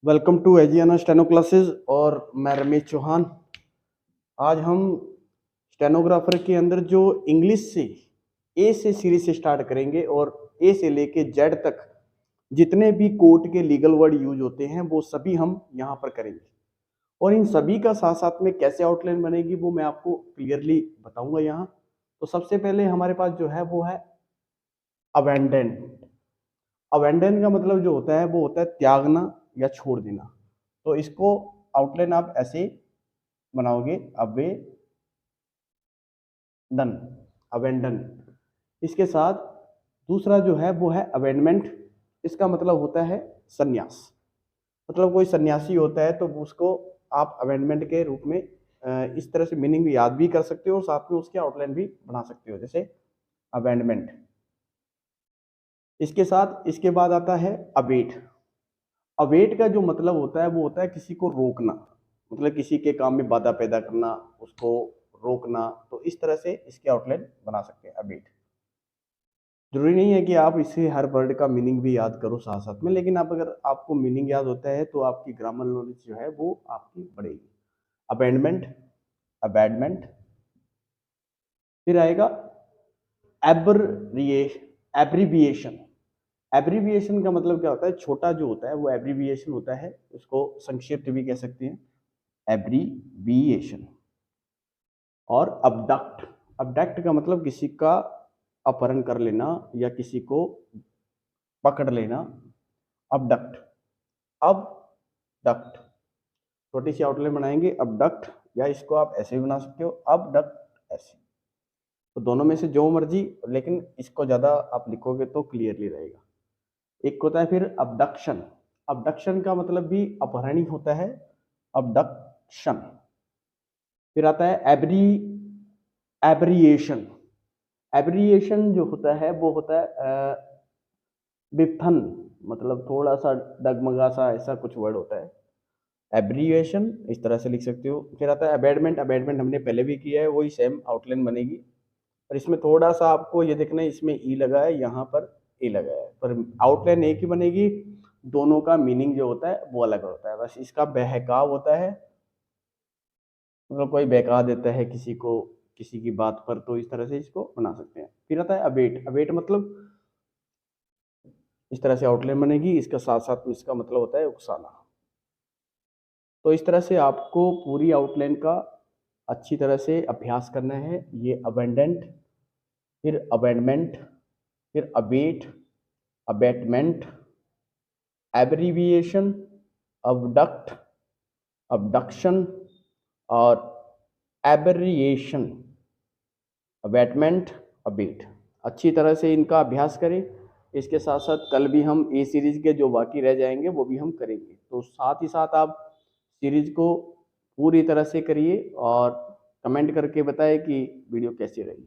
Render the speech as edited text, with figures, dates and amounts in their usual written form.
Welcome to एजियाना steno classes और मैं रमेश चौहान। आज हम स्टेनोग्राफर के अंदर जो इंग्लिश से ए से सीरीज से स्टार्ट करेंगे और ए से लेके जेड तक जितने भी कोर्ट के लीगल वर्ड यूज होते हैं वो सभी हम यहाँ पर करेंगे और इन सभी का साथ साथ में कैसे आउटलाइन बनेगी वो मैं आपको क्लियरली बताऊंगा यहाँ। तो सबसे पहले हमारे पास जो है वो है अबेंडन। अबेंडन का मतलब जो होता है वो होता है त्यागना या छोड़ देना। तो इसको आउटलाइन आप ऐसे बनाओगे, अबेंडन, अबेंडन। इसके साथ दूसरा जो है वो है अबेंडमेंट। इसका मतलब होता है संन्यास। मतलब कोई सन्यासी होता है तो उसको आप अबेंडमेंट के रूप में इस तरह से मीनिंग भी याद भी कर सकते हो और साथ में उसके आउटलाइन भी बना सकते हो, जैसे अबेंडमेंट। इसके साथ इसके बाद आता है अबेट। अवेट का जो मतलब होता है वो होता है किसी को रोकना, मतलब किसी के काम में बाधा पैदा करना, उसको रोकना। तो इस तरह से इसके आउटलाइन बना सकते हैं अवेट। जरूरी नहीं है कि आप इसे हर वर्ड का मीनिंग भी याद करो साथ साथ में, लेकिन आप अगर आपको मीनिंग याद होता है तो आपकी ग्रामर नॉलेज जो है वो आपकी बढ़ेगी। अबेंडमेंट, अबैडमेंट। फिर आएगा एब्रीविएशन। एब्रीविएशन का मतलब क्या होता है? छोटा जो होता है वो एब्रीविएशन होता है, उसको संक्षिप्त भी कह सकते हैं, एब्रीविएशन। और अबडक्ट। अबडक्ट का मतलब किसी का अपहरण कर लेना या किसी को पकड़ लेना। Abduct, abduct. छोटी सी आउटलाइन बनाएंगे अबडक्ट, या इसको आप ऐसे भी बना सकते हो, अबडक्ट ऐसे। तो दोनों में से जो मर्जी, लेकिन इसको ज्यादा आप लिखोगे तो क्लियरली रहेगा। एक होता है फिर अबडक्शन। अबडक्शन का मतलब भी अपहरण ही होता है, अबडक्शन। फिर आता है एब्रिएशन। एब्रिएशन जो होता है वो होता है विपथन, मतलब थोड़ा सा डगमगा सा ऐसा कुछ वर्ड होता है। एब्रिएशन इस तरह से लिख सकते हो। फिर आता है अबेडमेंट। अबेडमेंट हमने पहले भी किया है, वही सेम आउटलाइन बनेगी। और इसमें थोड़ा सा आपको ये देखना है, इसमें ई लगा है, यहाँ पर ए लगा है, पर आउटलाइन एक ही बनेगी। दोनों का मीनिंग जो होता है वो अलग होता है। बस इसका बहकाव होता है, मतलब कोई बहका देता है किसी को किसी की बात पर, तो इस तरह से इसको बना सकते हैं। फिर आता है अबेट। अबेट मतलब इस तरह से आउटलाइन बनेगी, इसका साथ साथ में इसका मतलब होता है उकसाना। तो इस तरह से आपको पूरी आउटलाइन का अच्छी तरह से अभ्यास करना है। ये अबेंडेंट, फिर अबेंडमेंट, फिर abate, abatement, abbreviation, abduct, abduction और एब्रिएशन, अबेटमेंट, अबेट। अच्छी तरह से इनका अभ्यास करें। इसके साथ साथ कल भी हम ए सीरीज के जो बाकी रह जाएंगे वो भी हम करेंगे। तो साथ ही साथ आप सीरीज को पूरी तरह से करिए और कमेंट करके बताएं कि वीडियो कैसी रही।